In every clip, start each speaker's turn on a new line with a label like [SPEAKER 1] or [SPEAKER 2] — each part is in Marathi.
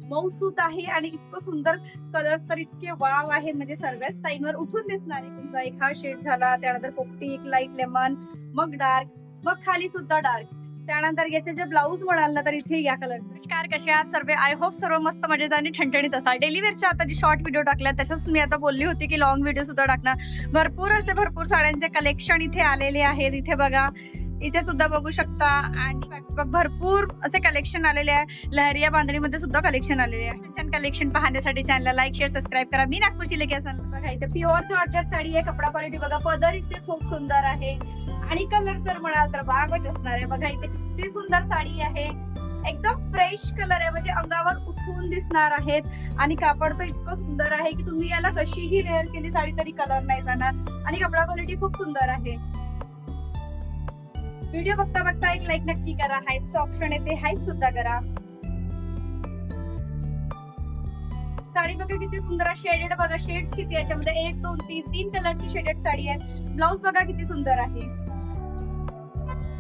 [SPEAKER 1] मऊसूत आहे आणि इतकं सुंदर कलर तर इतके वाव आहे, म्हणजे सर्वच टाईमवर उठून दिसणार आहे. तुमचा एक हा शेड झाला, त्यानंतर पोपटी, एक लाईट लेमन, मग डार्क, मग खाली सुद्धा डार्क. त्यानंतर याचे जे ब्लाऊज म्हणाल ना, तर इथे या कलरचे. नमस्कार, कसे आहात सर्व? आय होप सर्व मस्त मजेत आणि ठणठणीत असाल. डेली वेअरच्या आता जी शॉर्ट व्हिडिओ टाकल्या तसंच मी आता बोलली होती की लॉंग व्हिडिओ सुद्धा टाकणार. भरपूर साड्यांचे कलेक्शन इथे आलेले आहेत. इथे बघा, इथे सुद्धा बघू शकता आणि भरपूर असे कलेक्शन आलेले आहे. लहरिया बांधणीमध्ये सुद्धा कलेक्शन आलेले आहे. छान कलेक्शन पाहण्यासाठी चॅनलला लाईक, शेअर, सबस्क्राईब करा. मी नागपूरची लेके असाल. बघा इथे प्युअर जॉर्जेट साडी आहे. कपडा क्वालिटी बघा, पदर इथे खूप सुंदर आहे आणि कलर जर म्हणाल तर बागच असणार आहे. बघा इथे किती सुंदर साडी आहे, एकदम फ्रेश कलर आहे, म्हणजे अंगावर उठून दिसणार आहेत आणि कापड तर इतकं सुंदर आहे की तुम्ही याला कशीही वेअर केली साडी तरी कलर नाही जाणार आणि कपडा क्वालिटी खूप सुंदर आहे. व्हिडिओ बघता बघता एक लाईक नक्की करा. हाईपचं ऑप्शन आहे ते हाईप सुद्धा करा. साडी बघा किती सुंदर आहे. शेडेड बघा, शेड्स किती याच्यामध्ये 1 2 3 3 कलरची शेडेड साडी आहे. ब्लाऊज बघा किती सुंदर आहे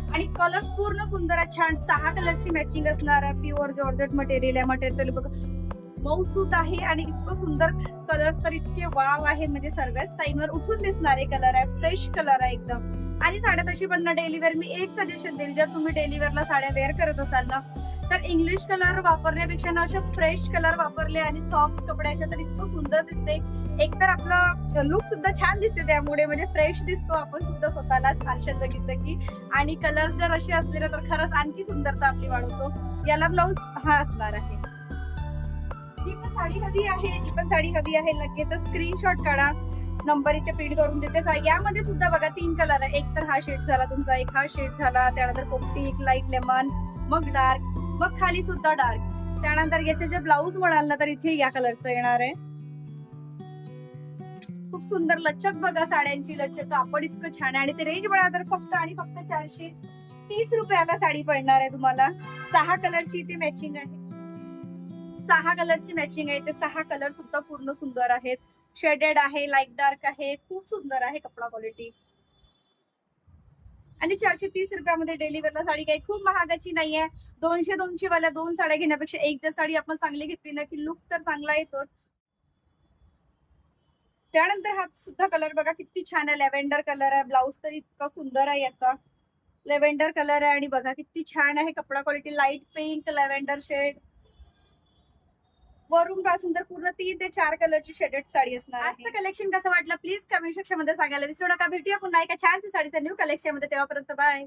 [SPEAKER 1] आणि कलर्स पूर्ण सुंदर आहे. छान 6 कलरची मॅचिंग असणार आहे. प्युअर जॉर्जेट मटेरियल आहे. मटेरियल बघा मऊसूत आहे आणि इतकं सुंदर कलर तर इतके वाव आहे, म्हणजे सर्वच टाईमवर उठून दिसणारे कलर आहे. फ्रेश कलर आहे एकदम. आणि साड्या तशी पण ना डेली वेअर मी एक सजेशन देईल, जर तुम्ही डेली वेअरला साड्या वेअर करत असाल ना, तर इंग्लिश कलर वापरण्यापेक्षा ना असे फ्रेश कलर वापरले आणि सॉफ्ट कपड्याच्या तर इतकं सुंदर दिसते. एकतर आपला लुक सुद्धा छान दिसते त्यामुळे, म्हणजे फ्रेश दिसतो आपण सुद्धा स्वतःला आरशात बघितलं की. आणि कलर जर असे असले ना तर खरंच आणखी सुंदरता आपली वाढवतो. याला ब्लाऊज हा असणार आहे. जी पण साडी हवी आहे लगेच स्क्रीनशॉट काढा, नंबर इथे प्रिंट करून देते. यामध्ये सुद्धा बघा 3 कलर आहे. एक तर हा शेड झाला तुमचा, एक हा शेड झाला, त्यानंतर पोपटी, एक लाईट लेमन, मग डार्क, मग खाली सुद्धा डार्क. त्यानंतर याचे जे ब्लाऊज म्हणाल ना तर इथे या कलरचं येणार आहे. खूप सुंदर लचक बघा, साड्यांची लचक, कापड इतकं छान आहे आणि ते रेंज म्हणाल तर फक्त आणि फक्त 430 रुपयाला साडी पडणार आहे तुम्हाला. 6 कलरची इथे मॅचिंग आहे. 6 कलरची मॅचिंग आहे. ते 6 कलर सुद्धा पूर्ण सुंदर आहेत. शेडेड आहे, लाईट डार्क आहे, खूप सुंदर आहे कपडा क्वालिटी. आणि 430 रुपयामध्ये डेली वेअरला साडी काही खूप महागाची नाहीये. 200 वाल्या 2 साड्या घेण्यापेक्षा एक जर साडी आपण चांगली घेतली ना की लुक तर चांगला येतो. त्यानंतर हा सुद्धा कलर बघा किती छान आहे. लॅव्हेंडर कलर आहे. ब्लाऊज तर इतका सुंदर आहे याचा. लॅव्हेंडर कलर आहे आणि बघा किती छान आहे कपडा quality. Light pink, lavender shade, वरून पासून तर पूर्ण 3 ते 4 कलरची शेडेड साडी असणार आहे. आजचं कलेक्शन कसं वाटलं प्लीज कमेंट सेक्शन मध्ये सांगायला विसरू नका. भेटूया पुन्हा एका छानच्या साडीच्या न्यू कलेक्शन मध्ये. तेव्हापर्यंत बाय.